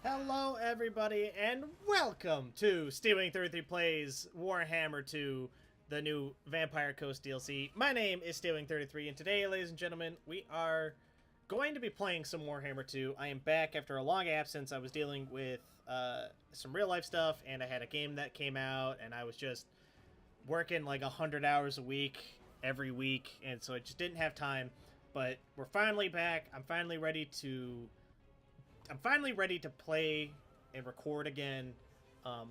Hello everybody and welcome to Stealwing 33 Plays Warhammer 2, the new Vampire Coast DLC. My name is Stealwing 33 and today, ladies and gentlemen, we are going to be playing some Warhammer 2. I am back after a long absence. I was dealing with some real life stuff and I had a game that came out and I was just working like 100 hours a week every week, and so I just didn't have time. But we're finally back. I'm finally ready to play and record again. I'm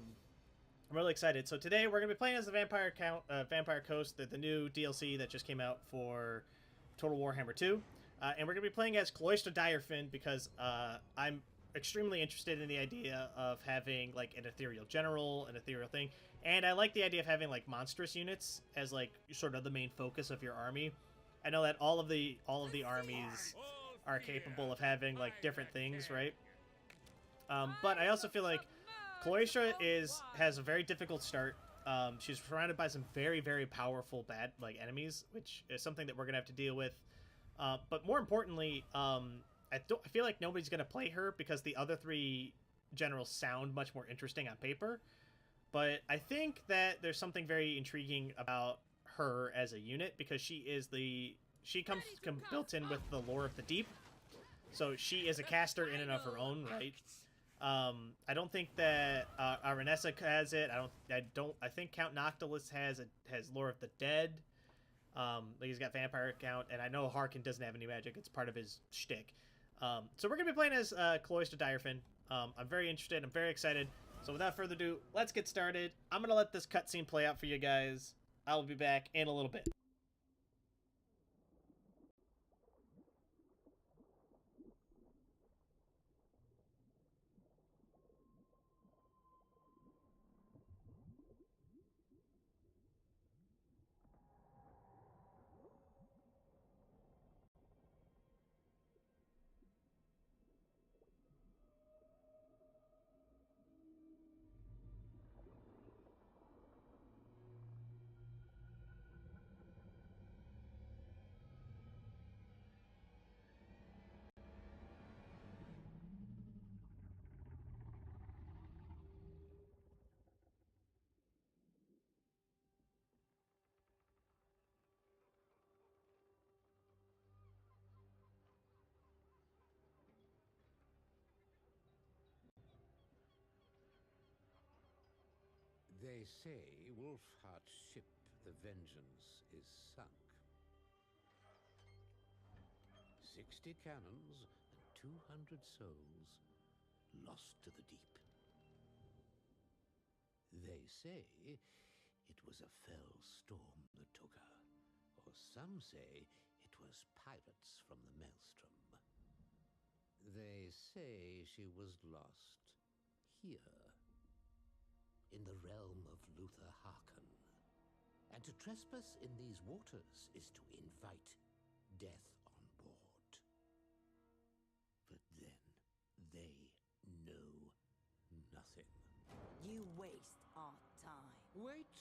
really excited. So today we're going to be playing as the Vampire Coast, the new DLC that just came out for Total Warhammer 2. And we're going to be playing as Cylostra Direfin because I'm extremely interested in the idea of having like an ethereal general, an ethereal thing. And I like the idea of having like monstrous units as like sort of the main focus of your army. I know that all of the armies are capable of having like different things, right? But I also feel like Cylostra has a very difficult start. She's surrounded by some very, very powerful bad enemies, which is something that we're gonna have to deal with. But more importantly, I feel like nobody's gonna play her because the other three generals sound much more interesting on paper. But I think that there's something very intriguing about her as a unit because she comes built in with the lore of the deep. So she is a caster in and of her own right. I don't think that Aranessa has it. I think Count Noctilus has lore of the dead. He's got vampire count, and I know Harkin doesn't have any magic. It's part of his shtick. So we're gonna be playing as Cylostra Direfin. I'm very interested. I'm very excited. So without further ado, let's get started. I'm gonna let this cutscene play out for you guys. I'll be back in a little bit. They say Wolfheart's ship, the Vengeance, is sunk. 60 cannons and 200 souls lost to the deep. They say it was a fell storm that took her, or some say it was pirates from the Maelstrom. They say she was lost here, in the realm of Luther Harkon. And to trespass in these waters is to invite death on board. But then they know nothing. You waste our time. Wait!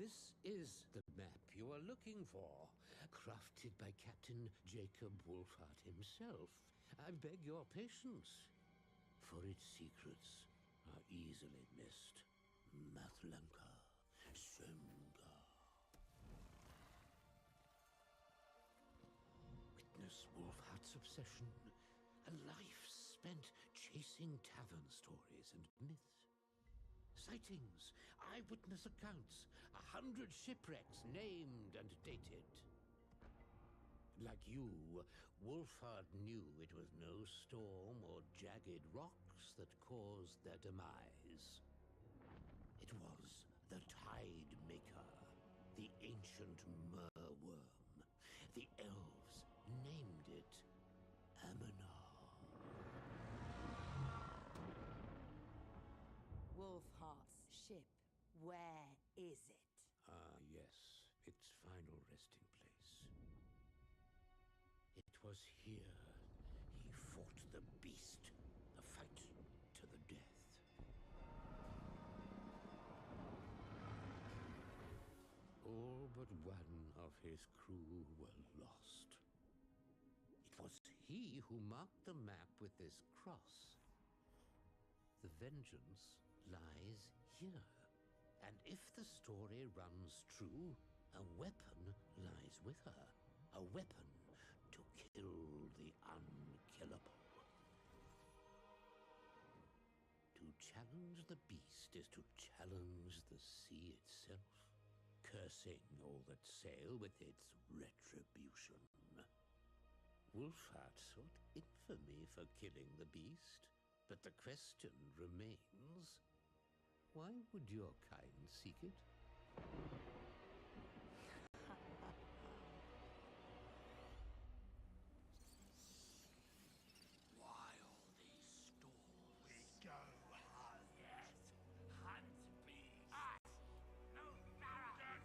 This is the map you are looking for, crafted by Captain Jacob Wolfheart himself. I beg your patience, for its secrets are easily missed. Mathlenka, Senga. Witness Wolfheart's obsession, a life spent chasing tavern stories and myths. Sightings, eyewitness accounts, 100 shipwrecks named and dated. Like you, Wolfheart knew it was no storm or jagged rocks that caused their demise. It was the Tide Maker, the ancient merworm. The elves named it Aminar. Wolfheart's ship, where is it? Ah, yes, its final resting place. It was here he fought the beast, the fight to the death. All but one of his crew were lost. It was he who marked the map with this cross, the vengeance lies here. And if the story runs true, a weapon lies with her. A weapon to kill the unkillable. To challenge the beast is to challenge the sea itself, cursing all that sail with its retribution. Wolfheart sought infamy for killing the beast, but the question remains, why would your kind seek it? While these storms we go hunt. Yes, hunt beasts. Us, no matter.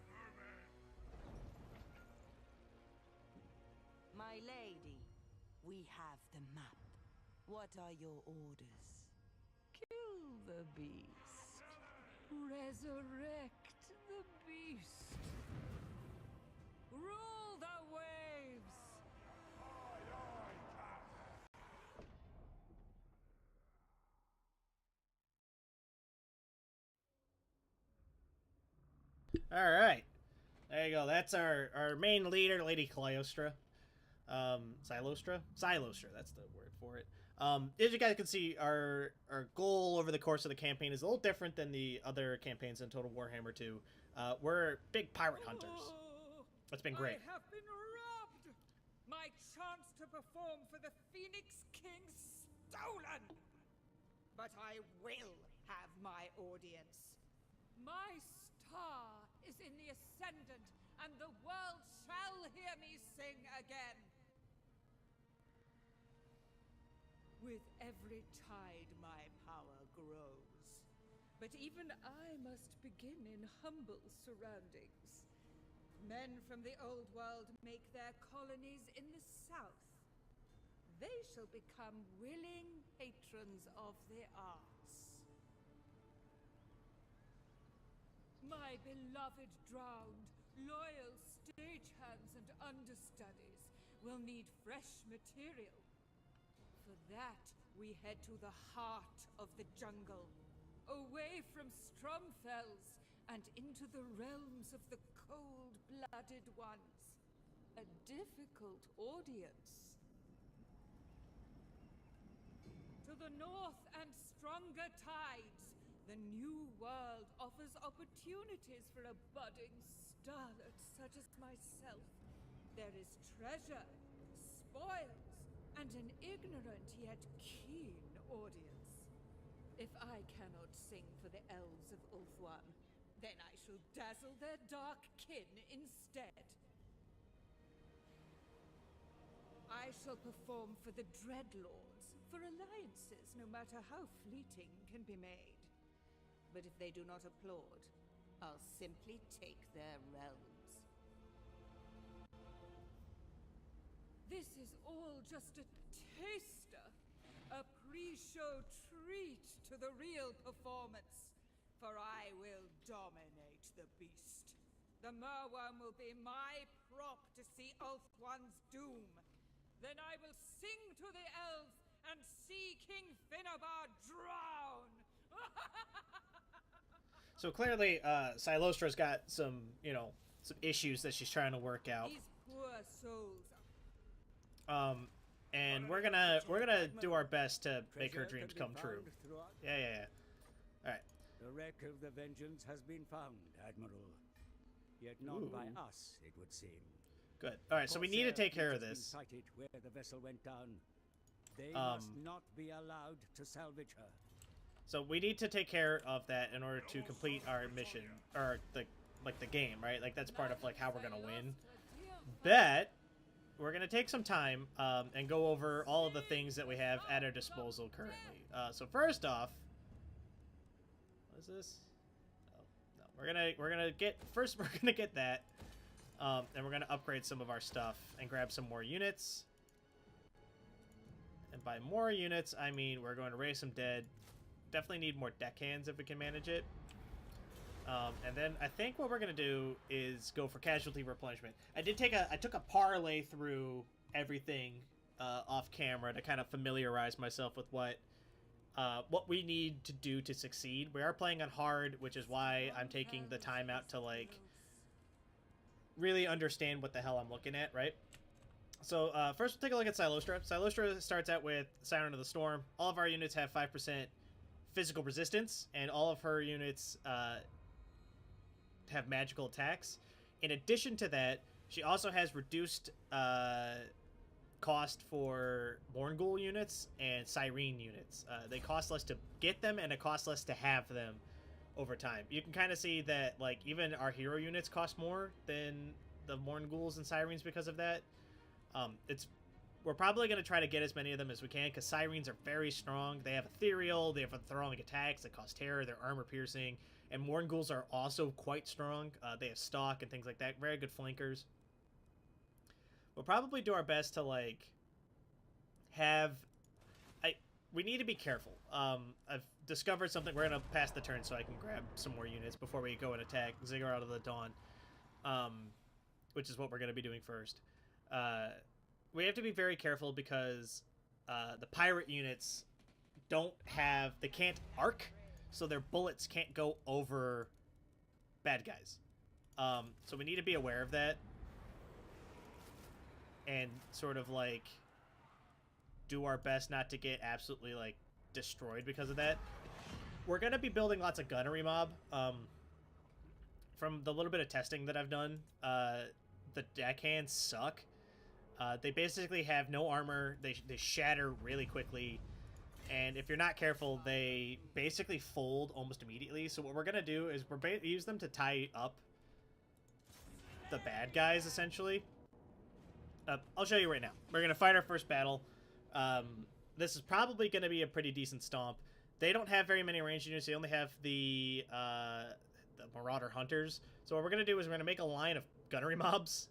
My lady, we have the map. What are your orders? Kill the beast. Resurrect the beast. Rule the waves. All right, there you go. That's our main leader, Lady Cylostra. Cylostra. That's the word for it. As you guys can see, our goal over the course of the campaign is a little different than the other campaigns in Total Warhammer 2. We're big pirate hunters. It's been great. I have been robbed. My chance to perform for the Phoenix King stolen. But I will have my audience. My star is in the ascendant, and the world shall hear me sing again. With every tide, my power grows. But even I must begin in humble surroundings. Men from the old world make their colonies in the south. They shall become willing patrons of the arts. My beloved drowned, loyal stagehands and understudies will need fresh material. For that, we head to the heart of the jungle, away from Stromfells and into the realms of the cold-blooded ones. A difficult audience. To the north and stronger tides, the new world offers opportunities for a budding starlet such as myself. There is treasure, spoils, and an ignorant yet keen audience. If I cannot sing for the elves of Ulthuan, then I shall dazzle their dark kin instead. I shall perform for the Dreadlords, for alliances, no matter how fleeting, can be made. But if they do not applaud, I'll simply take their realms. This is all just a taster, a pre-show treat to the real performance, for I will dominate the beast. The Merworm will be my prop to see Ulthuan's doom. Then I will sing to the elves and see King Finnabar drown! So clearly, Cylostra's got some, some issues that she's trying to work out. These poor souls. And we're gonna do our best to make her dreams come true. Yeah. All right. The wreck of the Vengeance has been found, Admiral. Yet not by us, it would seem. Good. All right. So we need to take care of this. Sighted where the vessel went down. They must not be allowed to salvage her. So we need to take care of that in order to complete our mission, or the game, right? Like that's part of how we're gonna win. Bet we're gonna take some time and go over all of the things that we have at our disposal currently. So first off, what is this? Oh no, we're gonna get that, and we're gonna upgrade some of our stuff and grab some more units. And by more units, I mean we're going to raise some dead. Definitely need more deckhands if we can manage it. And then I think what we're gonna do is go for casualty replenishment. I took a parlay through everything off camera to kind of familiarize myself with what what we need to do to succeed. We are playing on hard, which is why I'm taking the time out to, like, really understand what the hell I'm looking at, right? So, first we'll take a look at Cylostra. Cylostra starts out with Siren of the Storm. All of our units have 5% physical resistance, and all of her units have magical attacks. In addition to that, she also has reduced cost for Morngul units and Cyrene units. They cost less to get them, and it costs less to have them over time. You can kind of see that, like, even our hero units cost more than the Mornguls and Cyrenes because of that. We're probably going to try to get as many of them as we can, because Cyrenes are very strong. They have ethereal, they have throwing attacks that cost terror, they're armor piercing, and Mornguls are also quite strong. They have stalk and things like that. Very good flankers. We'll probably do our best to, like, we need to be careful. I've discovered something. We're going to pass the turn so I can grab some more units before we go and attack Ziggurat of the Dawn, which is what we're going to be doing first. We have to be very careful because the pirate units they can't arc, so their bullets can't go over bad guys. So we need to be aware of that and sort of, like, do our best not to get absolutely, like, destroyed because of that. We're going to be building lots of gunnery mob. From the little bit of testing that I've done, the deckhands suck. They basically have no armor. They shatter really quickly. And if you're not careful, they basically fold almost immediately. So what we're going to do is use them to tie up the bad guys, essentially. I'll show you right now. We're going to fight our first battle. This is probably going to be a pretty decent stomp. They don't have very many ranged units. They only have the Marauder Hunters. So what we're going to do is we're going to make a line of gunnery mobs.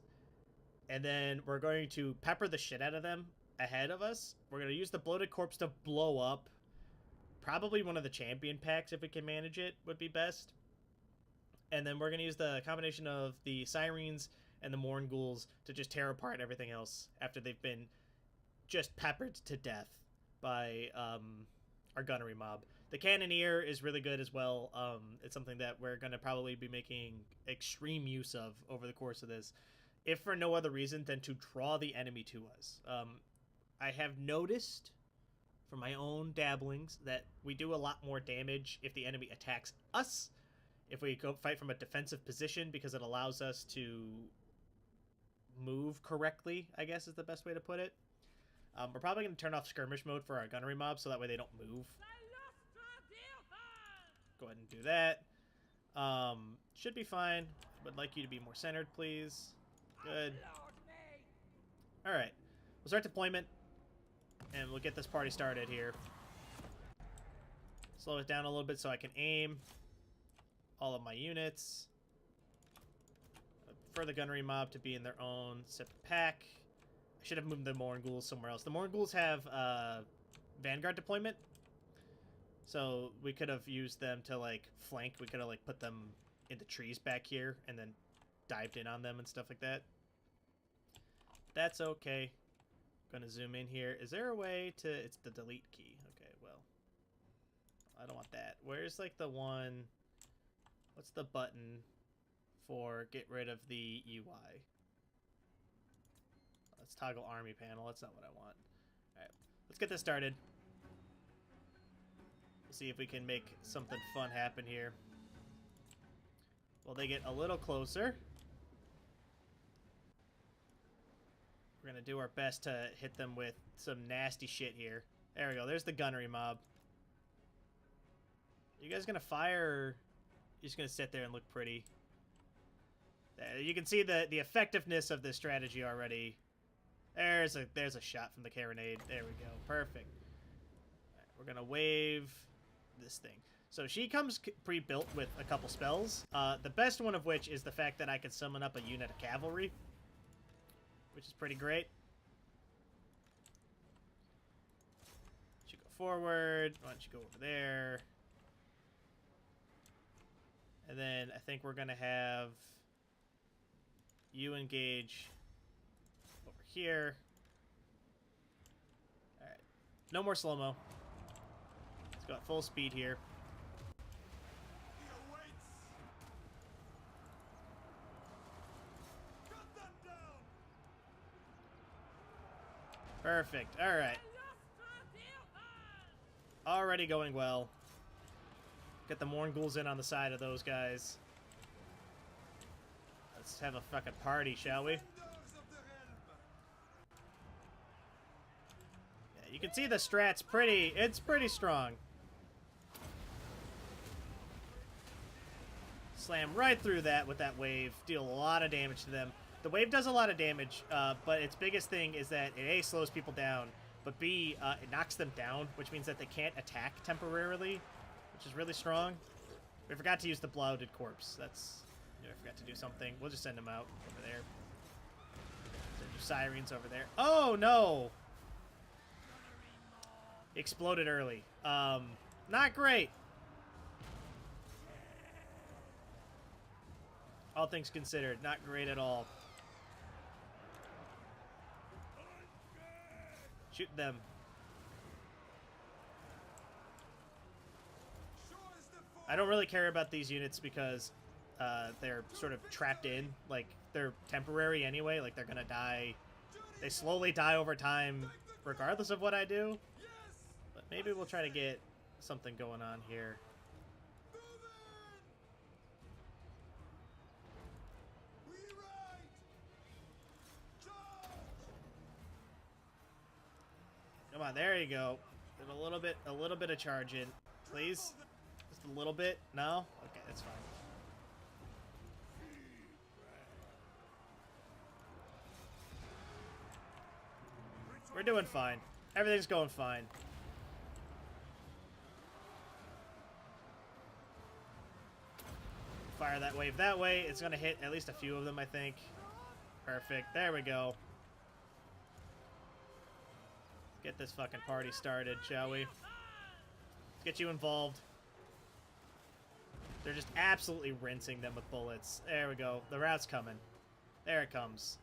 And then we're going to pepper the shit out of them ahead of us. We're going to use the Bloated Corpse to blow up. Probably one of the champion packs, if we can manage it, would be best. And then we're going to use the combination of the Cyrenes and the Mornguls to just tear apart everything else after they've been just peppered to death by our gunnery mob. The Cannoneer is really good as well. It's something that we're going to probably be making extreme use of over the course of this, if for no other reason than to draw the enemy to us. I have noticed from my own dabblings that we do a lot more damage if the enemy attacks us, if we go fight from a defensive position, because it allows us to move correctly, I guess is the best way to put it. We're probably going to turn off skirmish mode for our gunnery mob so that way they don't move. Go ahead and do that. Should be fine. Would like you to be more centered, please. Good. Alright. We'll start deployment, and we'll get this party started here. Slow it down a little bit so I can aim all of my units. For the gunnery mob to be in their own separate pack. I should have moved the Mornguls somewhere else. The Mornguls have Vanguard deployment, so we could have used them to, like, flank. We could have, like, put them in the trees back here and then dived in on them and stuff like that. That's okay. Gonna zoom in here. Is there a way to... It's the delete key. Okay, well, I don't want that. Where's, like, the one... What's the button for get rid of the UI? Let's toggle army panel. That's not what I want. Alright, let's get this started. We'll see if we can make something fun happen here. Well, they get a little closer. We're going to do our best to hit them with some nasty shit here. There we go. There's the gunnery mob. You guys going to fire, or you're just going to sit there and look pretty? You can see the effectiveness of this strategy already. There's a shot from the carronade. There we go. Perfect. Right, we're going to wave this thing. So she comes pre-built with a couple spells. The best one of which is the fact that I can summon up a unit of cavalry, which is pretty great. Why don't you go forward? Why don't you go over there? And then I think we're going to have you engage over here. Alright. No more slow-mo. go at full speed here. He awaits. Cut them down. Perfect. All right. Already going well. Get the Mornghuls in on the side of those guys. Let's have a fucking party, shall we? Defenders of the realm. Yeah, you can see the strat's it's pretty strong. Slam right through that with that wave. Deal a lot of damage to them. The wave does a lot of damage, but its biggest thing is that it A, slows people down, but B, it knocks them down, which means that they can't attack temporarily, which is really strong. We forgot to use the Bloated Corpse. That's... I forgot to do something. We'll just send them out over there. Send your Sirens over there. Oh, no! Exploded early. Not great. All things considered, not great at all. Shoot them. I don't really care about these units because they're sort of trapped in. Like, they're temporary anyway. Like, they're gonna die. They slowly die over time regardless of what I do. But maybe we'll try to get something going on here. Come on, there you go. Get a little bit of charge in, please. Just a little bit. No? Okay, that's fine. We're doing fine. Everything's going fine. Fire that wave that way. It's going to hit at least a few of them, I think. Perfect. There we go. Get this fucking party started, shall we? Let's get you involved. They're just absolutely rinsing them with bullets. There we go. The route's coming. There it comes.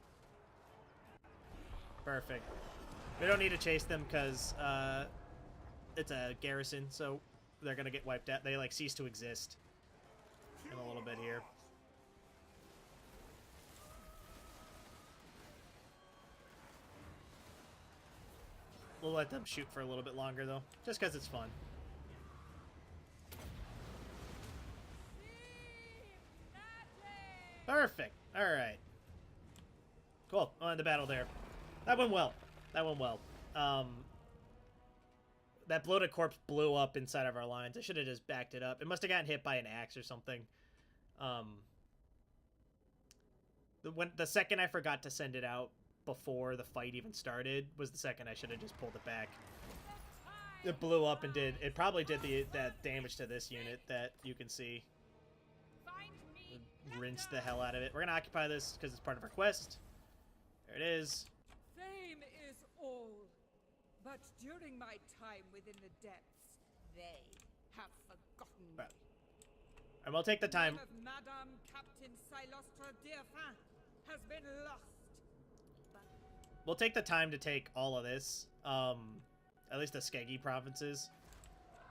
Perfect. We don't need to chase them because it's a garrison, so they're going to get wiped out. They, like, cease to exist in a little bit here. We'll let them shoot for a little bit longer, though, just because it's fun. Perfect. All right. Cool. On the battle there. That went well. That went well. That bloated corpse blew up inside of our lines. I should have just backed it up. It must have gotten hit by an axe or something. The second I forgot to send it out before the fight even started was the second I should have just pulled it back. It blew up and it probably did that damage to this unit that you can see. Rinsed the hell out of it. We're gonna occupy this because it's part of our quest. There it is. Fame is all, but during my time within the depths, they have forgotten me. Right. And we'll take the time. The name of Madame Captain Cylostra Direfin has been lost. We'll take the time to take all of this. At least the Skeggy provinces.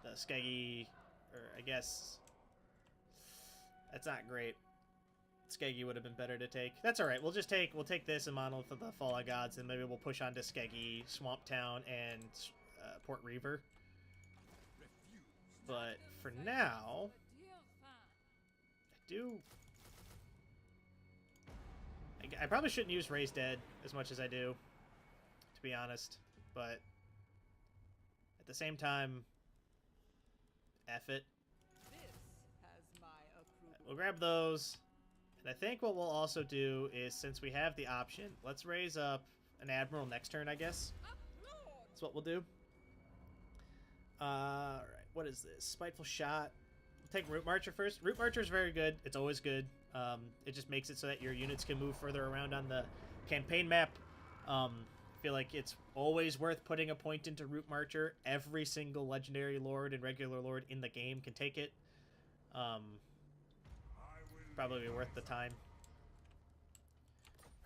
The Skeggy, or I guess that's not great. Skeggy would have been better to take. That's all right. We'll take this and Monolith of the Fallen Gods, and maybe we'll push on to Skeggy, Swamp Town, and Port Reaver. But for now, I probably shouldn't use Raise Dead as much as I do, to be honest. But at the same time, F it. We'll grab those. And I think what we'll also do is, since we have the option, let's raise up an Admiral next turn, I guess. That's what we'll do. Alright, what is this? Spiteful Shot. We'll take Root Marcher first. Root Marcher is very good. It's always good. It just makes it so that your units can move further around on the campaign map. I feel like it's always worth putting a point into Root Marcher. Every single Legendary Lord and Regular Lord in the game can take it. Probably worth the time.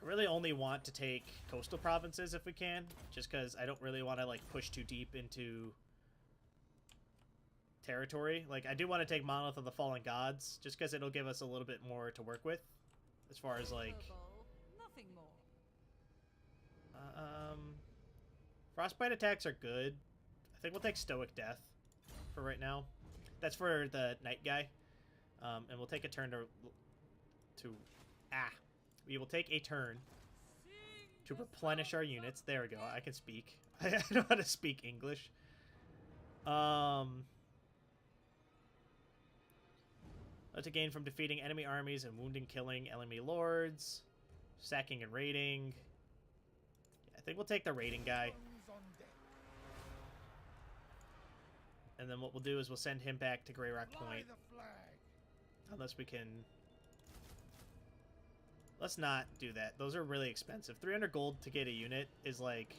I really only want to take coastal provinces if we can, just because I don't really want to like push too deep into territory. Like, I do want to take Monolith of the Fallen Gods, just because it'll give us a little bit more to work with, as far as, like... Nothing more. Frostbite attacks are good. I think we'll take Stoic Death for right now. That's for the Knight guy. And we'll take a turn we will take a turn to replenish our units. There we go. I can speak. I know how to speak English. To gain from defeating enemy armies and wounding, killing enemy lords, sacking and raiding. I think we'll take the raiding guy. And then what we'll do is we'll send him back to Grey Rock Point. Unless we can... Let's not do that. Those are really expensive. 300 gold to get a unit is like...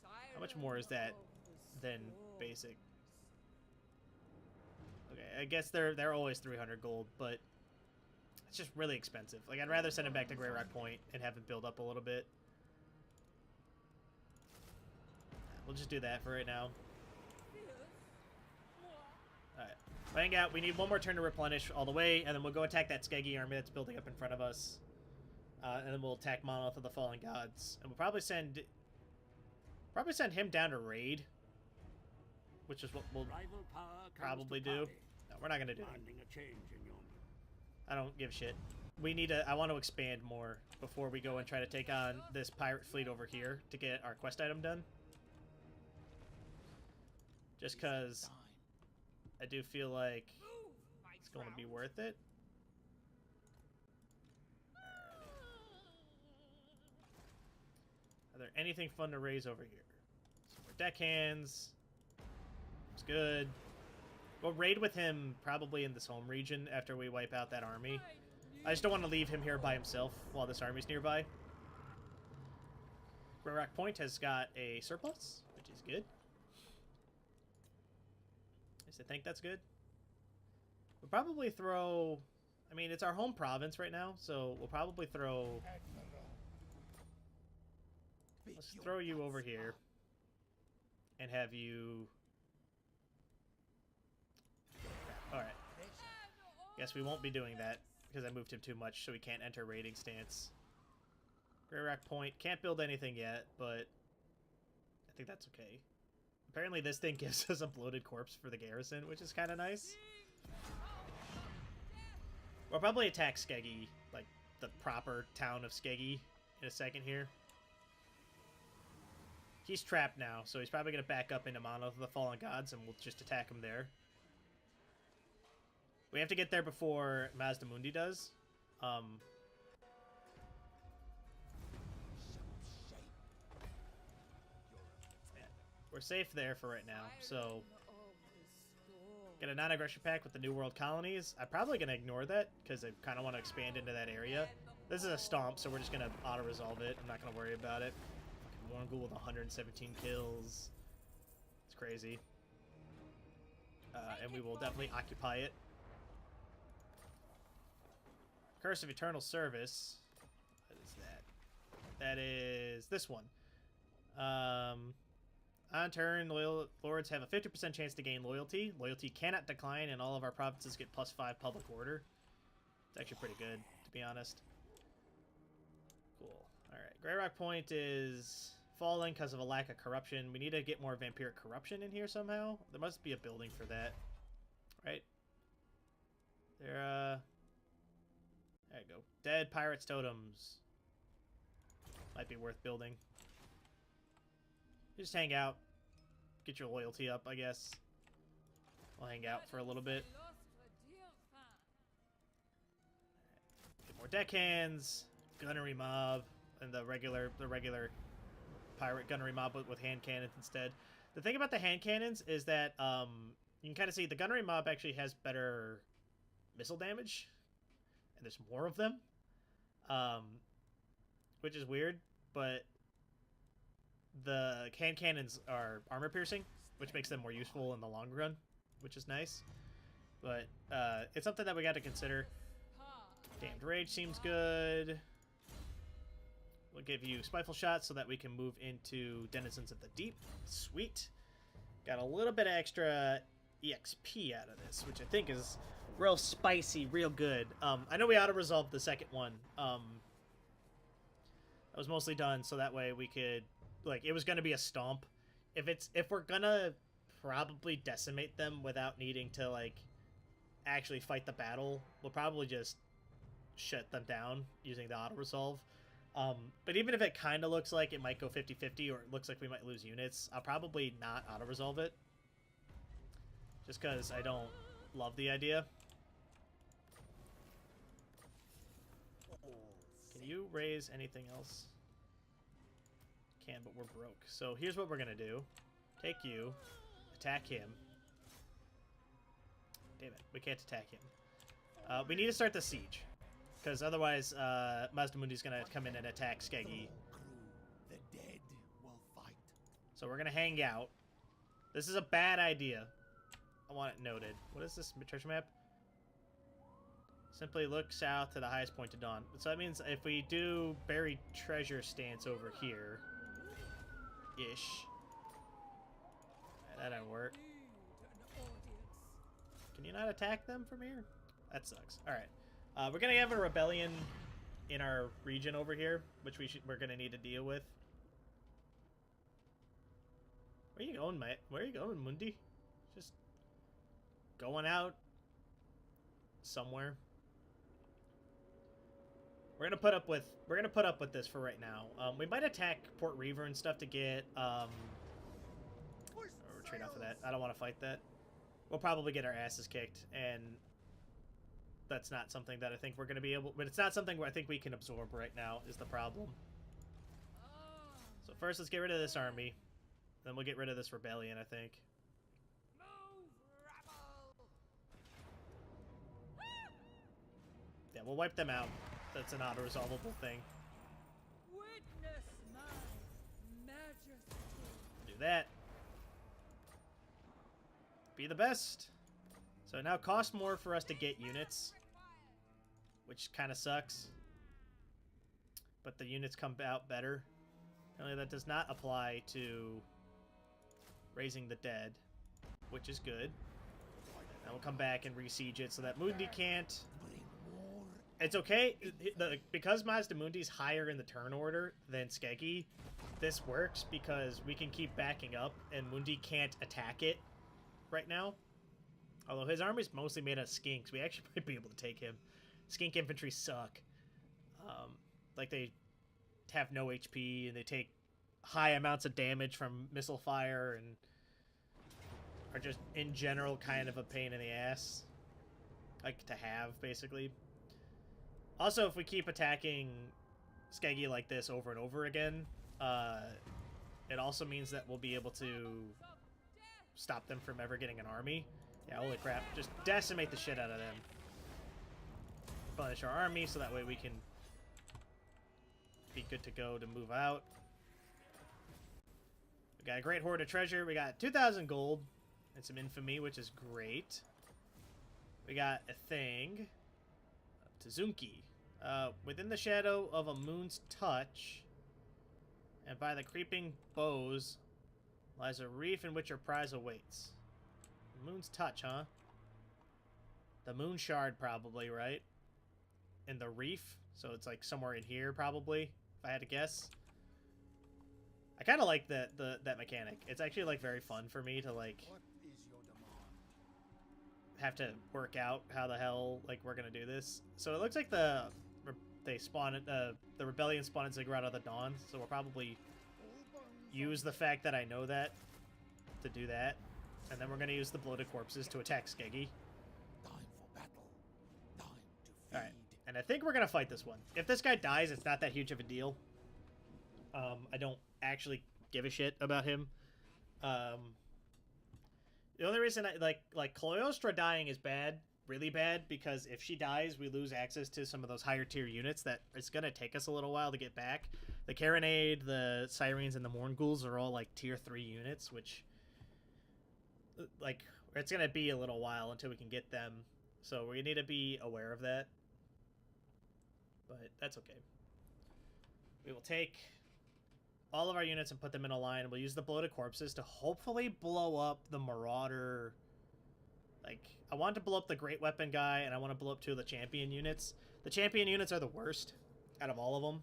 How much more is that than basic? Okay, I guess they're always 300 gold, but... It's just really expensive. Like, I'd rather send him back to Grey Rock Point and have him build up a little bit. We'll just do that for right now. Alright. Hang out. We need one more turn to replenish all the way, and then we'll go attack that Skeggy army that's building up in front of us. And then we'll attack Monolith of the Fallen Gods. And we'll probably send him down to raid. Which is what we'll probably do. No, we're not going to do it. I don't give a shit. We need to... I want to expand more before we go and try to take on this pirate fleet over here to get our quest item done. Just because I do feel like it's going to be worth it. Are there anything fun to raise over here? Some more deckhands. It's good. We'll raid with him probably in this home region after we wipe out that army. I just don't want to leave him here by himself while this army's nearby. Grey Rock Point has got a surplus, which is good. I think that's good. We'll probably throw... I mean, it's our home province right now, so we'll probably throw... Let's throw you over here. And have you... Alright. Guess we won't be doing that, because I moved him too much, so he can't enter raiding stance. Grey Rock Point. Can't build anything yet, but... I think that's okay. Apparently this thing gives us a bloated corpse for the garrison, which is kind of nice. We'll probably attack Skeggy, like the proper town of Skeggy, in a second here. He's trapped now, so he's probably going to back up into Monolith of the Fallen Gods, and we'll just attack him there. We have to get there before Mazdamundi does. We're safe there for right now, so... Get a non-aggression pack with the New World Colonies. I'm probably going to ignore that, because I kind of want to expand into that area. This is a stomp, so we're just going to auto-resolve it. I'm not going to worry about it. Fucking Warngul with 117 kills. It's crazy. And we will definitely occupy it. Curse of Eternal Service. What is that? That is this one. On turn, loyal lords have a 50% chance to gain loyalty. Loyalty cannot decline, and all of our provinces get +5 public order. It's actually pretty good, to be honest. Cool. Alright, Grey Rock Point is falling because of a lack of corruption. We need to get more vampiric corruption in here somehow. There must be a building for that. Right? There you go. Dead Pirates Totems. Might be worth building. Just hang out. Get your loyalty up, I guess. We'll hang out for a little bit. Get more deckhands, gunnery mob, and the regular pirate gunnery mob with hand cannons instead. The thing about the hand cannons is that you can kind of see the gunnery mob actually has better missile damage, and there's more of them, which is weird, but the hand cannons are armor piercing, which makes them more useful in the long run, which is nice. But it's something that we got to consider. Damned Rage seems good. We'll give you Spiteful Shots so that we can move into Denizens of the Deep. Sweet. Got a little bit of extra EXP out of this, which I think is real spicy, real good. I know we auto-resolved the second one. That was mostly done so that way we could, like, it was going to be a stomp. If we're gonna probably decimate them without needing to, like, actually fight the battle, we'll probably just shut them down using the auto-resolve. But even if it kind of looks like it might go 50-50 or it looks like we might lose units, I'll probably not auto-resolve it. Just because I don't love the idea. Can you raise anything else? Can, but we're broke. So here's what we're going to do. Take you. Attack him. Damn it. We can't attack him. We need to start the siege. Because otherwise, Mazdamundi's going to come in and attack Skeggy. The dead will fight. So we're going to hang out. This is a bad idea. I want it noted. What is this treasure map? Simply look south to the highest point to dawn. So that means if we do buried treasure stance over here... ish. That didn't work. Can you not attack them from here? That sucks. Alright. We're gonna have a rebellion in our region over here, which we're gonna need to deal with. Where are you going, mate? Where are you going, Mundi? Just going out somewhere. We're gonna put up with this for right now. We might attack Port Reaver and stuff to get retreat off of that. I don't want to fight that. We'll probably get our asses kicked, and that's not something that I think we're gonna be able. But it's not something where I think we can absorb right now. Is the problem? So first, let's get rid of this army. Then we'll get rid of this rebellion. I think. Yeah, we'll wipe them out. That's an auto-resolvable thing. Witness my majesty. Do that. Be the best. So it now costs more for us to get units, which kind of sucks. But the units come out better. Apparently that does not apply to raising the dead, which is good. And we'll come back and re-siege it so that Mundi can't. It's okay, because Mazdamundi's higher in the turn order than Skeggy, this works because we can keep backing up and Mundi can't attack it right now. Although his army's mostly made of skinks, we actually might be able to take him. Skink infantry suck. Like, they have no HP and they take high amounts of damage from missile fire and are just, in general, kind of a pain in the ass. Like, to have, basically. Also, if we keep attacking Skeggy like this over and over again, it also means that we'll be able to stop them from ever getting an army. Yeah, holy crap. Just decimate the shit out of them. Punish our army so that way we can be good to go to move out. We got a great hoard of treasure. We got 2,000 gold and some infamy, which is great. We got a thing. Tazunki. Within the shadow of a moon's touch, and by the creeping boughs, lies a reef in which your prize awaits. Moon's touch, huh? The moon shard, probably, right? In the reef, so it's like somewhere in here, probably, if I had to guess. I kind of like that mechanic. It's actually, like, very fun for me to, like, What is your demand? have to work out how the hell, like, we're gonna do this. So it looks like the rebellion spawned in Ziggurat of the Dawn, so we'll probably use the fact that I know that to do that, and then we're gonna use the bloated corpses to attack Skeggy. Time for battle. Time to feed. Alright, and I think we're gonna fight this one. If this guy dies, it's not that huge of a deal. I don't actually give a shit about him. The only reason I like Cylostra dying is bad, really bad, because if she dies, we lose access to some of those higher tier units that it's gonna take us a little while to get back. The Carronade, the Sirens, and the Mournghouls are all like tier 3 units, which, like, it's gonna be a little while until we can get them. So we need to be aware of that. But that's okay. We will take all of our units and put them in a line. We'll use the bloated corpses to hopefully blow up the Marauder I want to blow up the great weapon guy, and I want to blow up 2 of the champion units. The champion units are the worst out of all of them.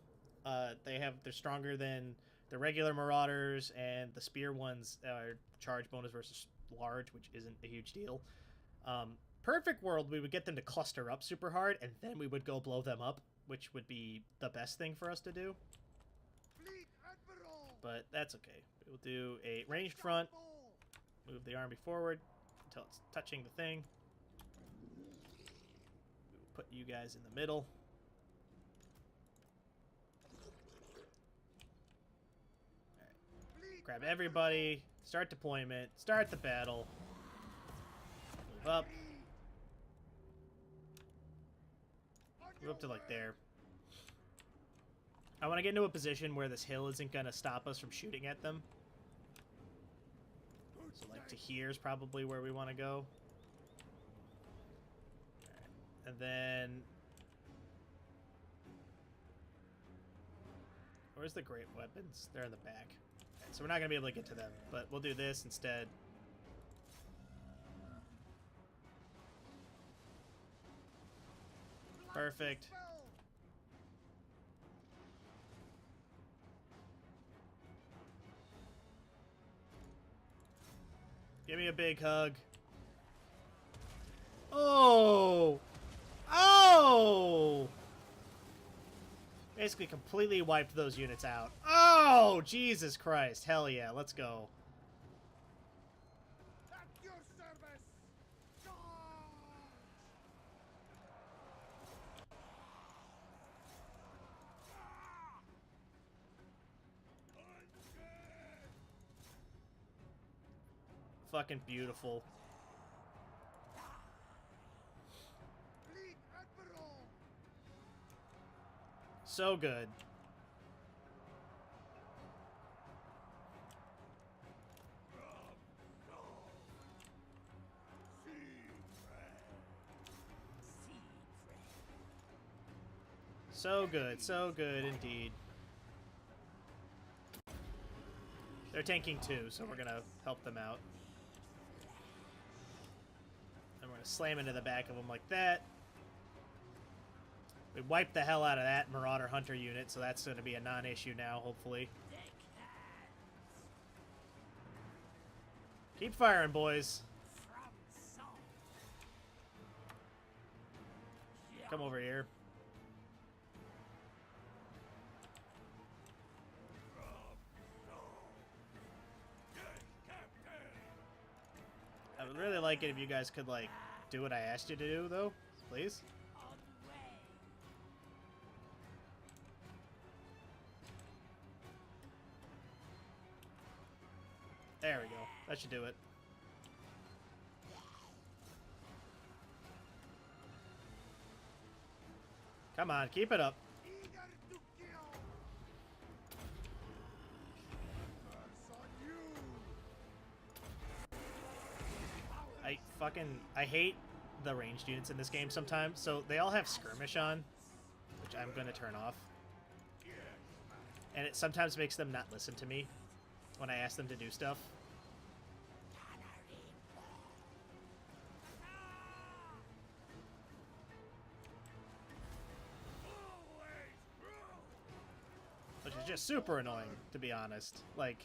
They're stronger than the regular marauders, and the spear ones are charge bonus versus large, which isn't a huge deal. Perfect world, we would get them to cluster up super hard, and then we would go blow them up, which would be the best thing for us to do. But that's okay. We'll do a ranged front, move the army forward until it's touching the thing. We'll put you guys in the middle. Alright. Grab everybody, start deployment, start the battle. Move up. Move up to like there. I want to get into a position where this hill isn't going to stop us from shooting at them. So like to here is probably where we want to go. Right. And then... where's the great weapons? They're in the back. Right, so we're not going to be able to get to them, but we'll do this instead. Perfect. Give me a big hug. Oh! Oh! Basically completely wiped those units out. Oh! Jesus Christ. Hell yeah. Let's go. At your service! Charge! Fucking beautiful. Fleet Admiral! So good. So good indeed. They're tanking too, so we're gonna help them out. And we're gonna slam into the back of them like that. We wiped the hell out of that Marauder Hunter unit, so that's gonna be a non-issue now, hopefully. Keep firing, boys. Come over here. I would really like it if you guys could, like, do what I asked you to do, though. Please. There we go. That should do it. Come on, keep it up. Eager to kill! Curse on you! I hate the ranged units in this game sometimes. So they all have skirmish on, which I'm going to turn off. And it sometimes makes them not listen to me when I ask them to do stuff. Which is just super annoying, to be honest. Like,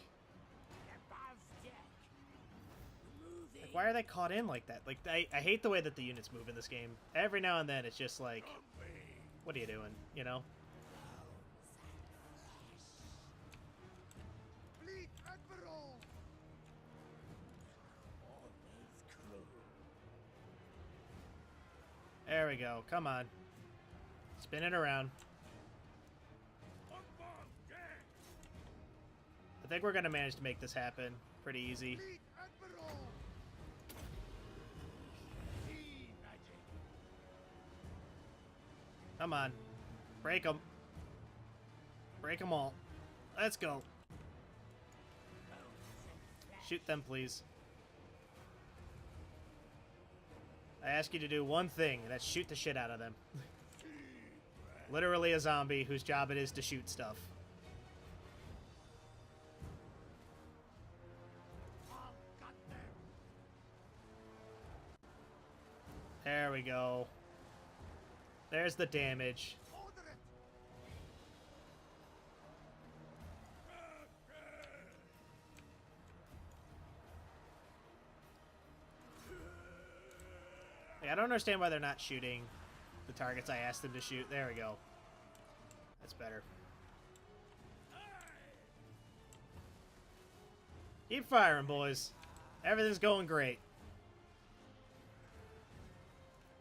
why are they caught in like that? Like, I hate the way that the units move in this game. Every now and then, it's just like, what are you doing, you know? Fleet Admiral! There we go. Come on. Spin it around. I think we're going to manage to make this happen pretty easy. Fleet Admiral! Come on. Break them. Break them all. Let's go. Shoot them, please. I ask you to do one thing, and that's shoot the shit out of them. Literally a zombie whose job it is to shoot stuff. There we go. There's the damage. I don't understand why they're not shooting the targets I asked them to shoot. There we go. That's better. Keep firing, boys. Everything's going great.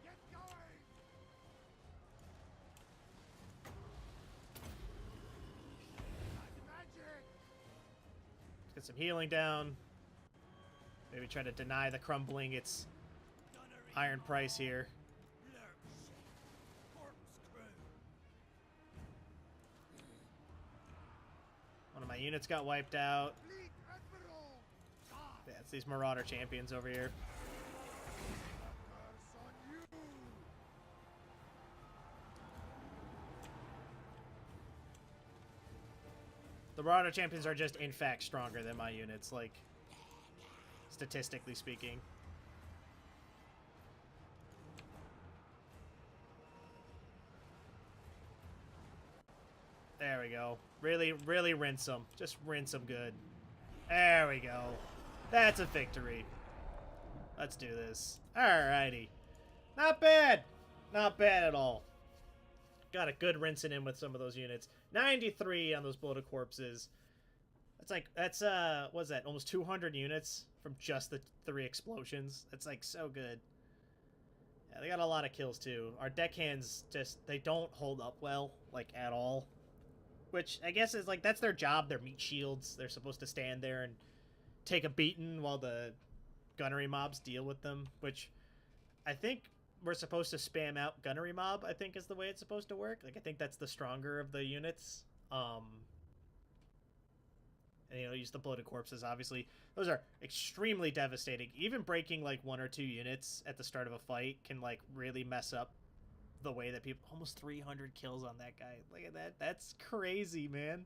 Get going! Magic! Let's get some healing down. Maybe try to deny the crumbling its iron price here. One of my units got wiped out. Fleet Admiral! Yeah, it's these Marauder champions over here. Curse on you! The Marauder champions are just, in fact, stronger than my units, like, statistically speaking. There we go. Really, really rinse them. Just rinse them good. There we go. That's a victory. Let's do this. Alrighty. Not bad. Not bad at all. Got a good rinsing in with some of those units. 93 on those bloated corpses. That's like, that's, what's that? Almost 200 units from just the 3 explosions. That's like so good. Yeah, they got a lot of kills too. Our deckhands just, they don't hold up well, like, at all. Which, I guess, is like, that's their job. They're meat shields. They're supposed to stand there and take a beating while the gunnery mobs deal with them. Which, I think we're supposed to spam out gunnery mob, I think, is the way it's supposed to work. Like, I think that's the stronger of the units. And, you know, use the bloated corpses, obviously. Those are extremely devastating. Even breaking, like, 1 or 2 units at the start of a fight can, like, really mess up the way that people... Almost 300 kills on that guy. Look at that. That's crazy, man.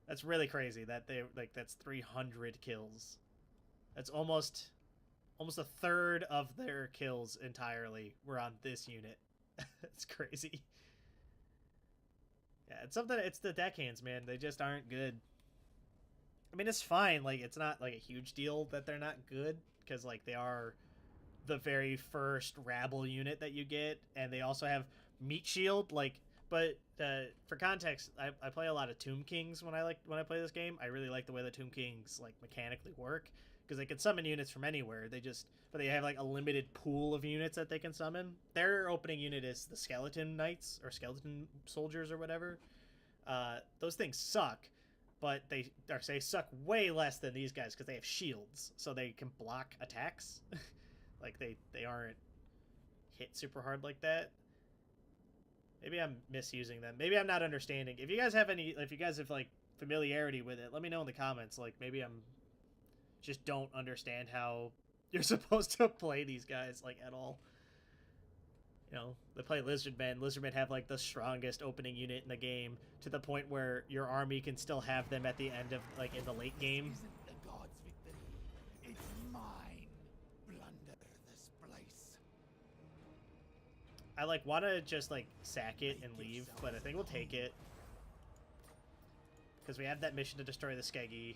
That's really crazy that they... Like, that's 300 kills. That's almost a third of their kills entirely were on this unit. That's crazy. Yeah, it's something... It's the deckhands, man. They just aren't good. I mean, it's fine. Like, it's not, like, a huge deal that they're not good. Because, like, they are the very first rabble unit that you get, and they also have meat shield, like, but for context, I play a lot of Tomb Kings when I play this game. I really like the way the Tomb Kings, like, mechanically work, because they can summon units from anywhere. But they have, like, a limited pool of units that they can summon. Their opening unit is the Skeleton Knights, or Skeleton Soldiers, or whatever. Those things suck, but they suck way less than these guys, because they have shields, so they can block attacks. Like, they aren't hit super hard like that. Maybe I'm misusing them. Maybe I'm not understanding. If you guys have like familiarity with it, let me know in the comments. Like, maybe I'm just don't understand how you're supposed to play these guys, like, at all. You know, they play Lizardmen. Lizardmen have, like, the strongest opening unit in the game, to the point where your army can still have them at the end of, like, in the late game. Isn't the gods' victory? It's mine. Plunder this place. I, like, want to just, like, sack it and leave, but I think we'll take it. Because we have that mission to destroy the Skeggy.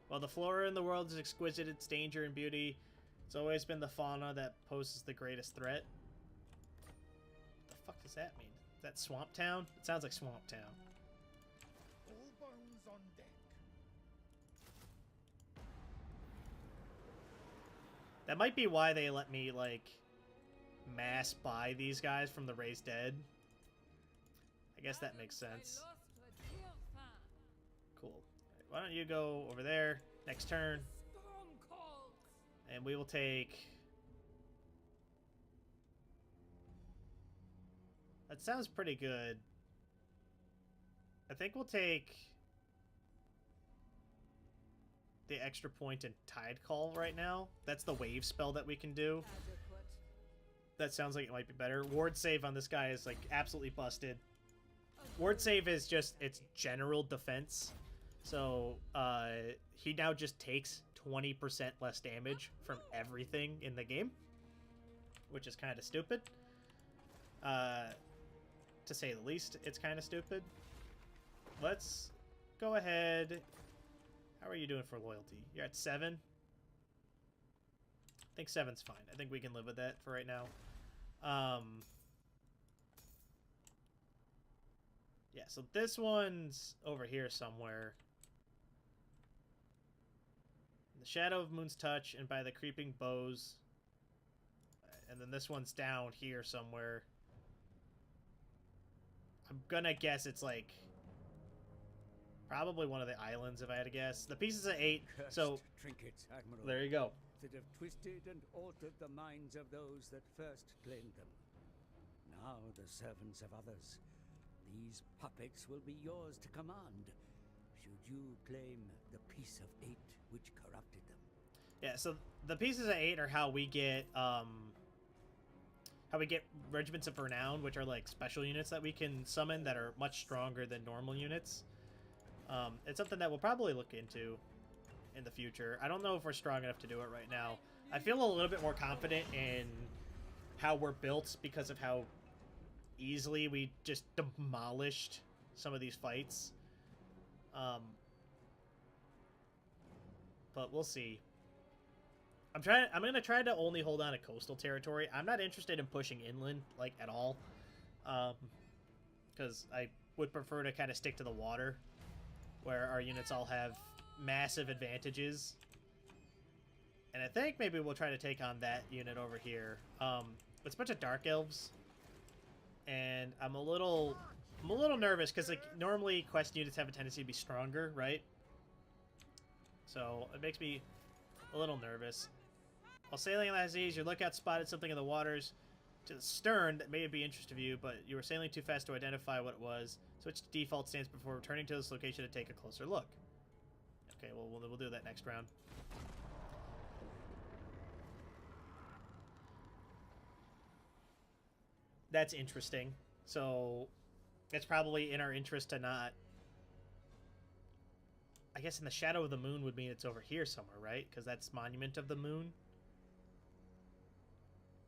While the flora in the world is exquisite, its danger and beauty, it's always been the fauna that poses the greatest threat. What the fuck does that mean? Is that Swamp Town? It sounds like Swamp Town. All bones on deck. That might be why they let me, like, mass buy these guys from the Raised Dead. I guess that makes sense. Cool. Right, why don't you go over there next turn, and we will take... That sounds pretty good. I think we'll take the extra point in Tide Call right now. That's the wave spell that we can do. That sounds like it might be better. Ward save on this guy is, like, absolutely busted. Ward save is just its general defense. So, he now just takes 20% less damage from everything in the game, which is kind of stupid. To say the least, it's kind of stupid. Let's go ahead. How are you doing for loyalty? You're at 7? I think 7's fine. I think we can live with that for right now. Yeah, so this one's over here somewhere. In the shadow of Moon's touch and by the creeping bows. And then this one's down here somewhere. I'm gonna guess it's like probably one of the islands if I had to guess. The pieces of 8, so trinkets, Admiral, there you go. that have twisted and altered the minds of those that first claimed them. Now the servants of others. These puppets will be yours to command, should you claim the piece of 8 which corrupted them. Yeah, so the pieces of 8 are how we get regiments of renown, which are like special units that we can summon that are much stronger than normal units. It's something that we'll probably look into in the future. I don't know if we're strong enough to do it right now. I feel a little bit more confident in how we're built because of how easily we just demolished some of these fights. But we'll see. I'm gonna try to only hold on to coastal territory. I'm not interested in pushing inland, like, at all. Because I would prefer to kind of stick to the water, where our units all have massive advantages. And I think maybe we'll try to take on that unit over here. It's a bunch of dark elves. And I'm a little nervous, because, like, normally quest units have a tendency to be stronger, right? So it makes me a little nervous. While sailing on the seas, your lookout spotted something in the waters to the stern that may be of interest to you, but you were sailing too fast to identify what it was. Switch to default stance before returning to this location to take a closer look. Okay, well, we'll do that next round. That's interesting. So it's probably in our interest to not... I guess in the shadow of the moon would mean it's over here somewhere, right? Because that's Monument of the Moon.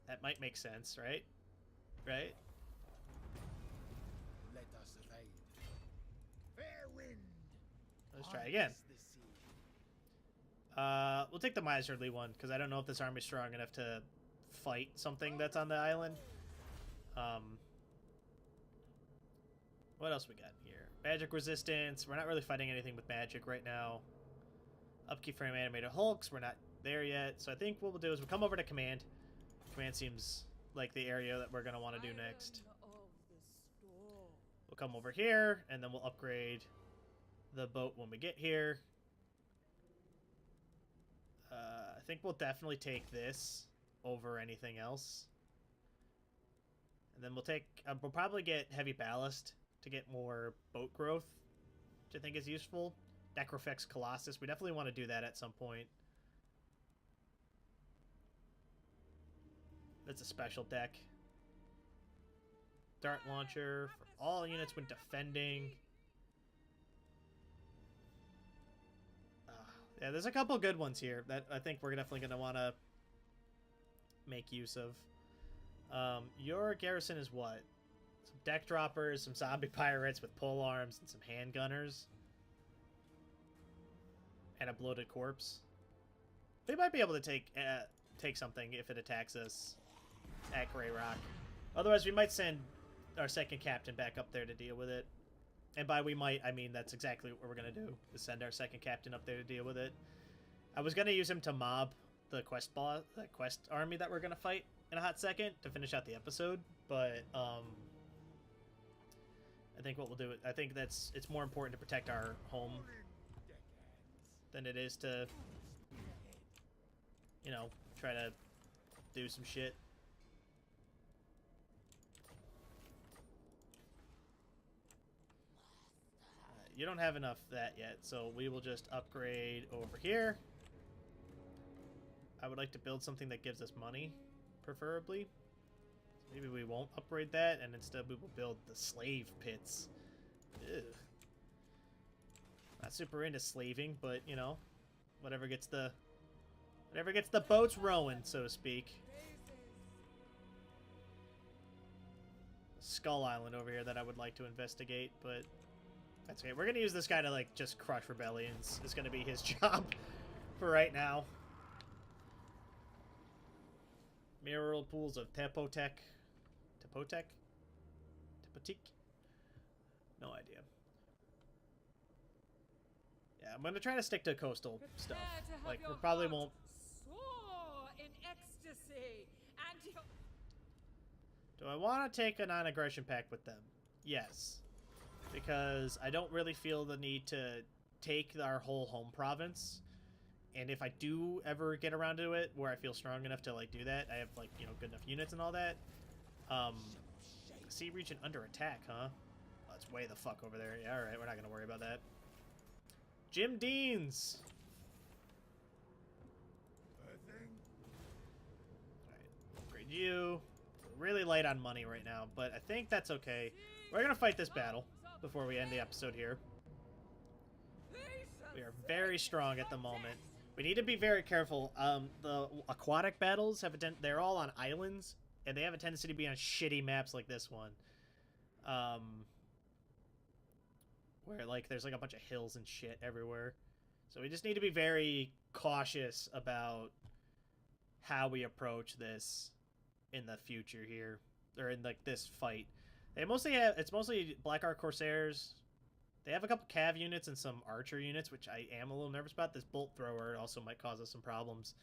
That might make sense, right? Right? Let us evade. Fair wind. Let's try again. Harness the sea. We'll take the miserly one, because I don't know if this army's strong enough to fight something that's on the island. What else we got here? Magic resistance. We're not really fighting anything with magic right now. Upkeep from animated hulks. We're not there yet. So I think what we'll do is we'll come over to command. Command seems like the area that we're going to want to do next. We'll come over here, and then we'll upgrade the boat when we get here. I think we'll definitely take this over anything else. And then we'll take... we'll probably get heavy ballast to get more boat growth, which I think is useful. Necrofex Colossus. We definitely want to do that at some point. That's a special deck. Dart launcher for all units when defending. Yeah, there's a couple good ones here that I think we're definitely going to want to make use of. Your garrison is what? Some deck droppers, some zombie pirates with pole arms, and some handgunners. And a bloated corpse. We might be able to take something if it attacks us at Grey Rock. Otherwise, we might send our second captain back up there to deal with it. And by we might, I mean that's exactly what we're going to do, is send our second captain up there to deal with it. I was going to use him to mob the quest army that we're going to fight in a hot second to finish out the episode, but I think what we'll do, I think it's more important to protect our home than it is to, you know, try to do some shit. You don't have enough of that yet, so we will just upgrade over here. I would like to build something that gives us money, preferably. Maybe we won't upgrade that, and instead we will build the slave pits. Ugh. Not super into slaving, but, you know, whatever gets the Whatever gets the boats rowing, so to speak. Skull Island over here that I would like to investigate, but that's okay. We're gonna use this guy to like just crush rebellions. It's gonna be his job for right now. Mineral pools of Tepotek. Tepotek? Tepotik? No idea. Yeah, I'm gonna try to stick to coastal stuff. Like, we probably won't. Soar in ecstasy, and your... Do I want to take a non-aggression pact with them? Yes. Because I don't really feel the need to take our whole home province. And if I do ever get around to it, where I feel strong enough to, like, do that, I have, like, you know, good enough units and all that. Sea region under attack, huh? Oh, that's way the fuck over there. Yeah, alright, we're not gonna worry about that. Jim Deans! Alright, upgrade you. We're really light on money right now, but I think that's okay. We're gonna fight this battle before we end the episode here. We are very strong at the moment. We need to be very careful. The aquatic battles have they're all on islands, and they have a tendency to be on shitty maps like this one. Where like there's like a bunch of hills and shit everywhere. So we just need to be very cautious about how we approach this in the future here, or in like this fight. They mostly have, it's mostly Black Ark Corsairs. They have a couple cav units and some archer units, which I am a little nervous about. This bolt thrower also might cause us some problems,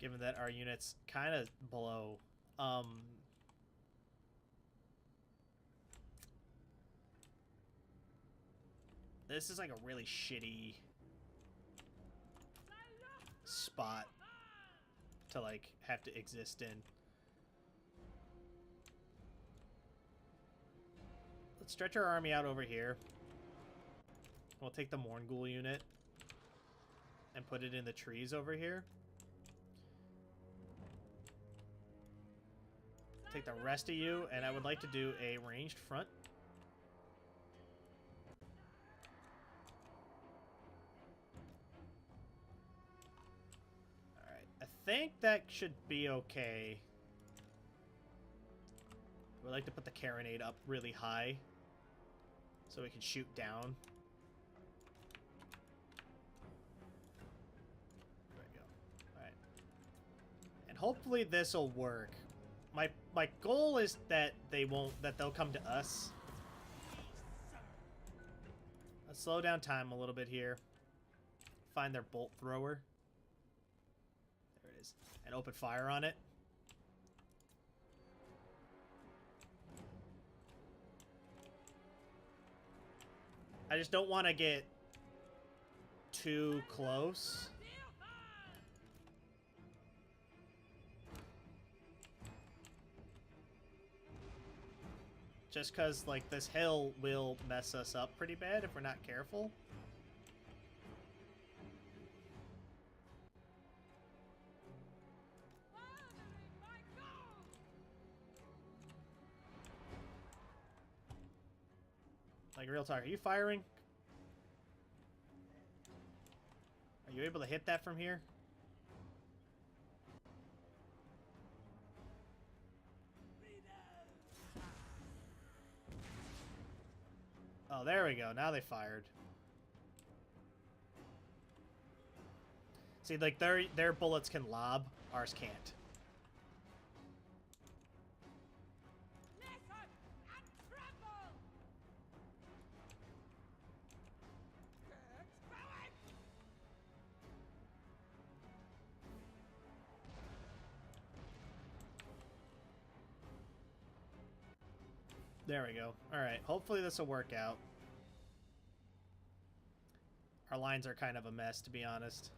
given that our units kind of blow. This is like a really shitty spot to like have to exist in. Let's stretch our army out over here. We'll take the Morngul unit and put it in the trees over here. Take the rest of you, and I would like to do a ranged front. Alright, I think that should be okay. We'd like to put the carronade up really high so we can shoot down. There we go. Alright. And hopefully this will work. My goal is that they'll come to us. Let's slow down time a little bit here. Find their bolt thrower. There it is. And open fire on it. I just don't want to get too close. Just because, like, this hill will mess us up pretty bad if we're not careful. Like, real talk, are you firing? Are you able to hit that from here? Oh, there we go. Now they fired. See, like, their bullets can lob, ours can't. There we go. Alright, hopefully this will work out. Our lines are kind of a mess, to be honest.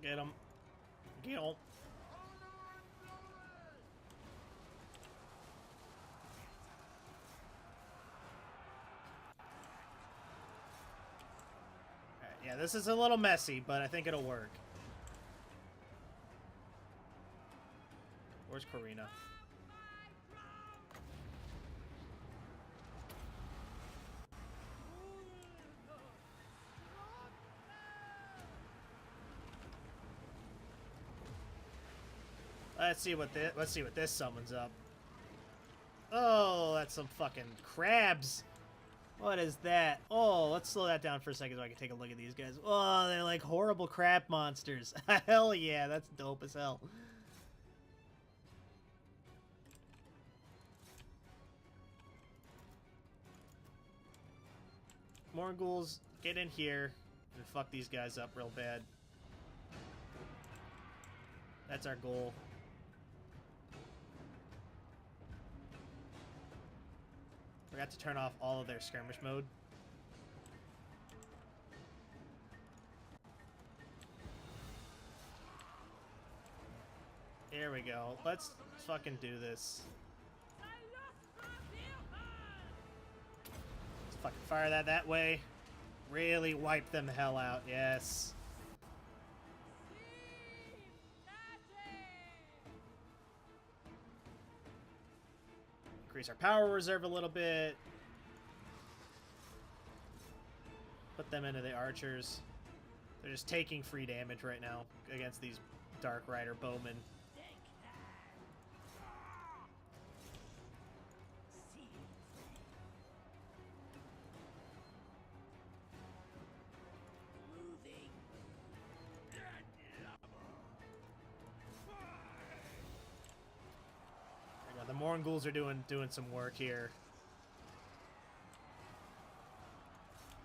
Get him. Get him. Yeah, this is a little messy, but I think it'll work. Where's Karina? Let's see what this summons up. Oh, that's some fucking crabs. What is that? Oh, let's slow that down for a second so I can take a look at these guys. Oh, they're like horrible crab monsters. Hell yeah, that's dope as hell. Morghuls, get in here and fuck these guys up real bad. That's our goal. Forgot to turn off all of their skirmish mode. Here we go. Let's fucking do this. Let's fucking fire that way. Really wipe them the hell out. Yes. Increase our power reserve a little bit. Put them into the archers. They're just taking free damage right now against these Dark Rider bowmen. The Morghuls are doing some work here.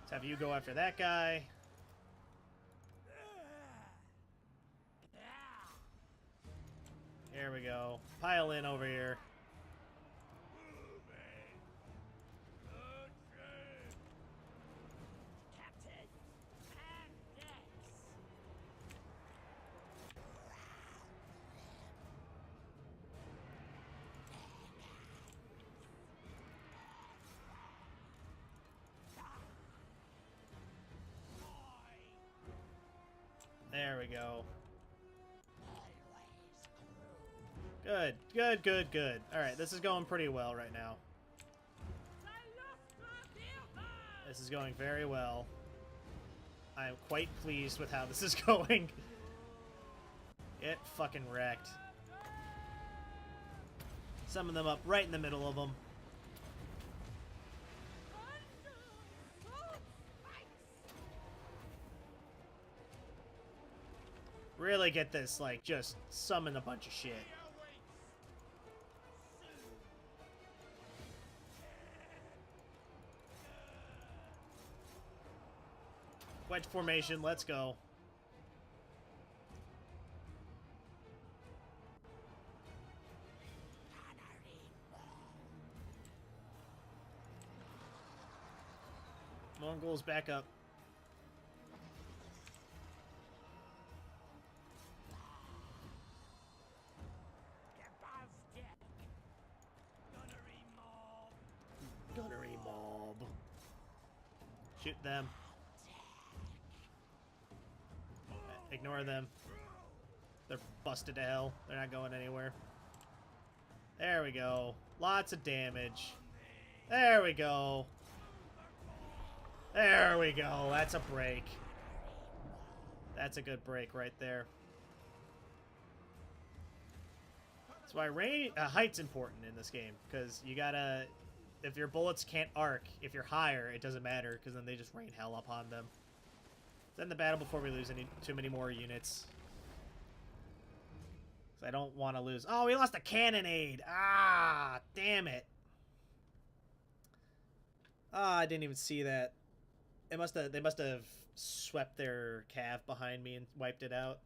Let's have you go after that guy. Here we go. Pile in over here. There we go. Good, good, good, good. Alright, this is going pretty well right now. This is going very well. I am quite pleased with how this is going. Get fucking wrecked. Summon them up right in the middle of them. Really get this, like, just summon a bunch of shit. Wedge formation, let's go. Morghuls back up. Gunnery mob. Shoot them. Ignore them. They're busted to hell. They're not going anywhere. There we go. Lots of damage. There we go. There we go. That's a break. That's a good break right there. That's why height's important in this game, because you gotta... If your bullets can't arc, if you're higher, it doesn't matter, because then they just rain hell upon them. Let's end the battle before we lose too many more units. I don't want to lose. Oh, we lost a cannonade. Ah, damn it. Ah, I didn't even see that. They must have swept their cav behind me and wiped it out.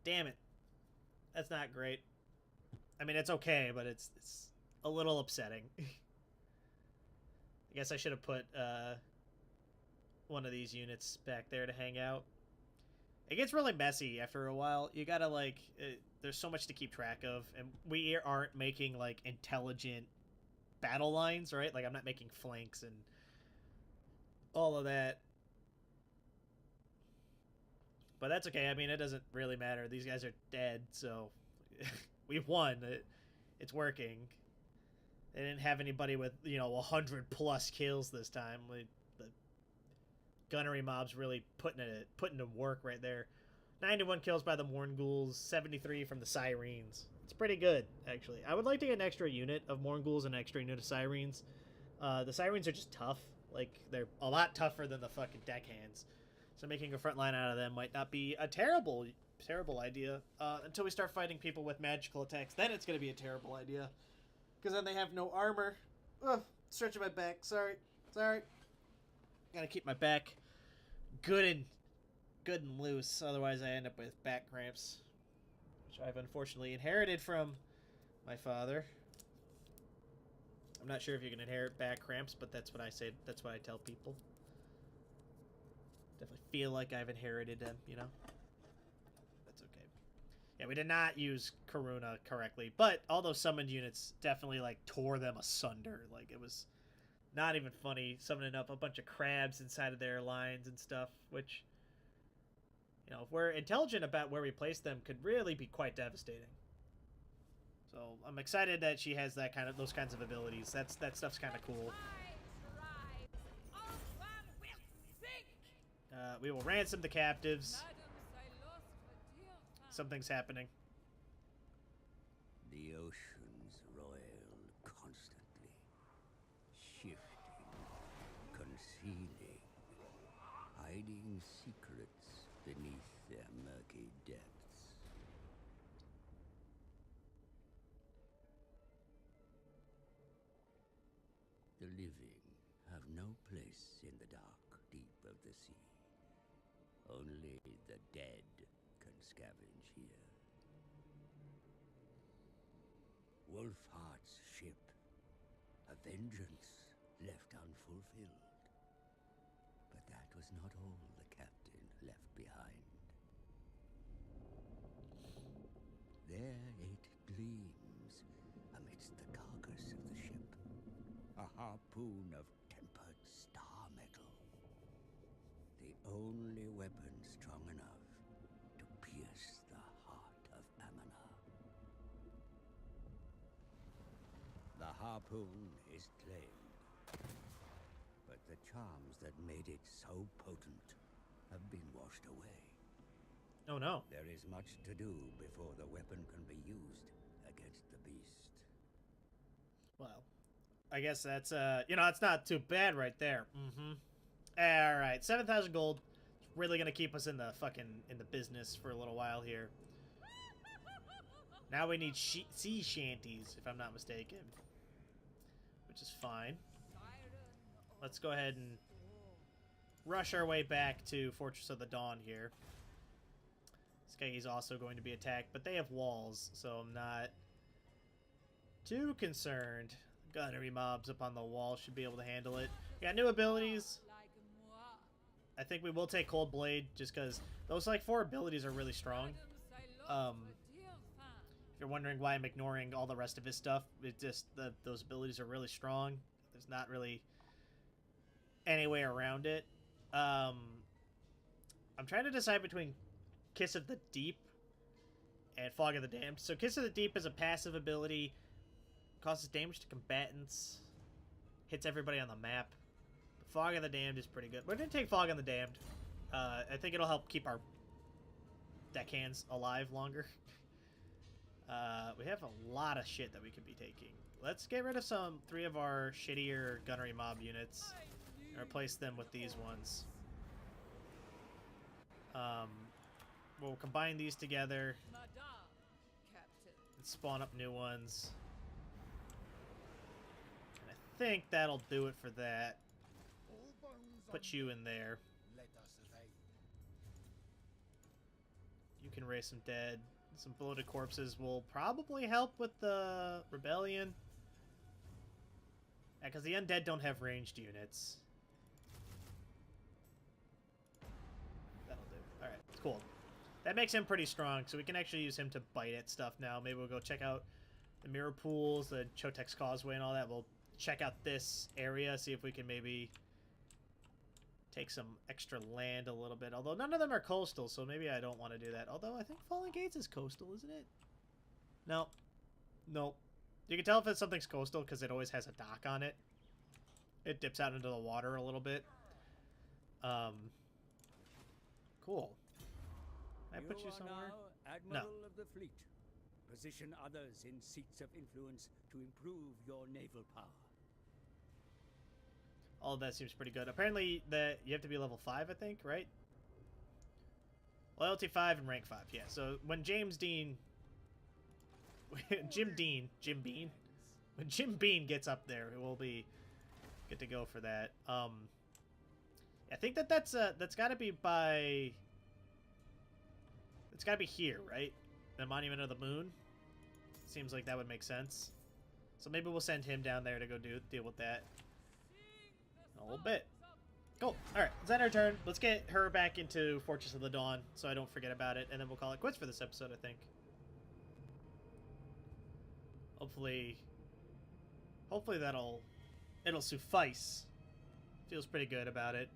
Damn it. That's not great. I mean, it's okay, but it's a little upsetting. I guess I should have put one of these units back there to hang out. It gets really messy after a while. You gotta, like, there's so much to keep track of, and we aren't making, like, intelligent battle lines, right? Like, I'm not making flanks and all of that. But that's okay. I mean, it doesn't really matter. These guys are dead, so we've won. It's working. They didn't have anybody with, 100 plus kills this time. The gunnery mobs really putting to work right there. 91 kills by the Mornghuls, 73 from the Sirens. It's pretty good, actually. I would like to get an extra unit of Mornghuls and an extra unit of Sirens. The Sirens are just tough. Like, they're a lot tougher than the fucking deckhands. So making a front line out of them might not be a terrible idea. Until we start fighting people with magical attacks. Then it's going to be a terrible idea. Because then they have no armor. Ugh, stretching my back. Sorry. Gotta keep my back good and loose. Otherwise I end up with back cramps. Which I've unfortunately inherited from my father. I'm not sure if you can inherit back cramps, but that's what I say. That's what I tell people. Definitely feel like I've inherited them, That's okay. Yeah, we did not use Karuna correctly, but all those summoned units definitely, tore them asunder. It was not even funny summoning up a bunch of crabs inside of their lines and stuff, which, if we're intelligent about where we place them, could really be quite devastating. So I'm excited that she has those kinds of abilities. That stuff's kind of cool. We will ransom the captives. Something's happening. The oceans roil constantly, shifting, concealing, hiding secrets beneath their murky depths. The living have no place in the dark deep of the sea. Only the dead can scavenge here. Wolfheart's ship, a vengeance left unfulfilled. But that was not all the captain left behind. There it gleams amidst the carcass of the ship, a harpoon of tempered star metal. The only weapon strong enough to pierce the heart of Amana. The harpoon is claimed, but the charms that made it so potent have been washed away. Oh no. There is much to do before the weapon can be used against the beast. Well, I guess that's, it's not too bad right there. Alright, 7,000 gold. It's really gonna keep us in the business for a little while here. Now we need sea shanties, if I'm not mistaken. Which is fine. Let's go ahead and rush our way back to Fortress of the Dawn here. Skagi's also going to be attacked, but they have walls, so I'm not too concerned. Gunnery mobs up on the wall should be able to handle it. We got new abilities. I think we will take Cold Blade, just because those 4 abilities are really strong. If you're wondering why I'm ignoring all the rest of his stuff, it's just those abilities are really strong. There's not really any way around it. I'm trying to decide between Kiss of the Deep and Fog of the Damned. So Kiss of the Deep is a passive ability, causes damage to combatants, hits everybody on the map. Fog of the Damned is pretty good. We're going to take Fog on the Damned. I think it'll help keep our deckhands alive longer. We have a lot of shit that we could be taking. Let's get rid of 3 of our shittier gunnery mob units and replace them with these ones. We'll combine these together and spawn up new ones. And I think that'll do it for that. Put you in there. You can raise some dead. Some bloated corpses will probably help with the rebellion. Yeah, because the undead don't have ranged units. That'll do. Alright, cool. That makes him pretty strong, so we can actually use him to bite at stuff now. Maybe we'll go check out the mirror pools, the Chotek's Causeway and all that. We'll check out this area, see if we can maybe take some extra land a little bit. Although none of them are coastal, so maybe I don't want to do that. Although I think Fallen Gates is coastal, isn't it? No. Nope. You can tell if something's coastal because it always has a dock on it. It dips out into the water a little bit. Cool. Can I put you somewhere? Now Admiral of the fleet. Position others in seats of influence to improve your naval power. All of that seems pretty good. Apparently, that you have to be level 5, I think, right? Loyalty 5 and rank 5, yeah. So when James Dean... Jim Bean. When Jim Bean gets up there, it will be good to go for that. I think that's got to be by... It's got to be here, right? The Monument of the Moon. Seems like that would make sense. So maybe we'll send him down there to go deal with that. A little bit. Cool. Alright, it's end our turn. Let's get her back into Fortress of the Dawn so I don't forget about it, and then we'll call it quits for this episode, I think. Hopefully it'll suffice. Feels pretty good about it.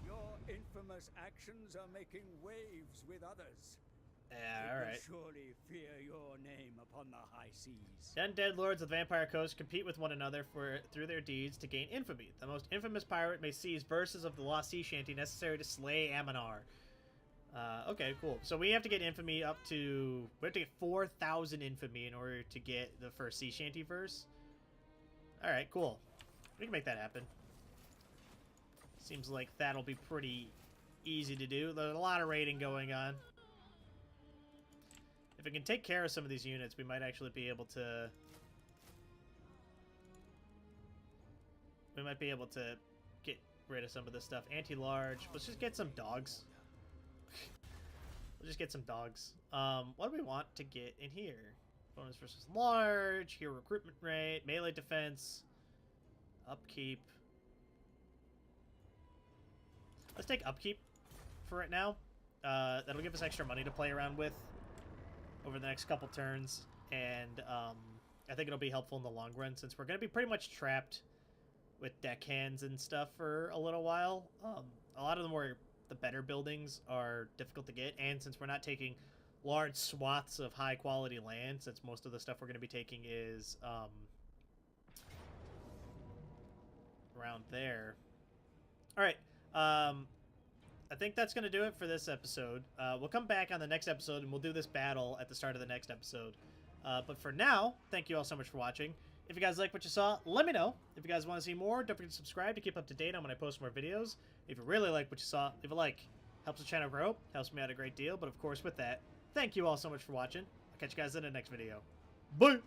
Your infamous actions are making waves with others. Yeah, alright. Surely fear your name upon the high seas. The undead lords of the Vampire Coast compete with one another through their deeds to gain infamy. The most infamous pirate may seize verses of the Lost Sea Shanty necessary to slay Aminar. Okay, cool. So we have to get infamy up to... We have to get 4,000 infamy in order to get the first Sea Shanty verse. Alright, cool. We can make that happen. Seems like that'll be pretty easy to do. There's a lot of raiding going on. If we can take care of some of these units, we might actually be able to... We might be able to get rid of some of this stuff. Anti-large. Let's just get some dogs. We'll just get some dogs. What do we want to get in here? Bonus versus large. Hero recruitment rate. Melee defense. Upkeep. Let's take upkeep for right now. That'll give us extra money to play around with over the next couple turns, and I think it'll be helpful in the long run since we're going to be pretty much trapped with deckhands and stuff for a little while. A lot of the better buildings are difficult to get, and since we're not taking large swaths of high quality land, since most of the stuff we're going to be taking is around there. Alright, I think that's going to do it for this episode. We'll come back on the next episode, and we'll do this battle at the start of the next episode. But for now, thank you all so much for watching. If you guys like what you saw, let me know. If you guys want to see more, don't forget to subscribe to keep up to date on when I post more videos. If you really like what you saw, leave a like. Helps the channel grow, helps me out a great deal. But of course, with that, thank you all so much for watching. I'll catch you guys in the next video. Bye!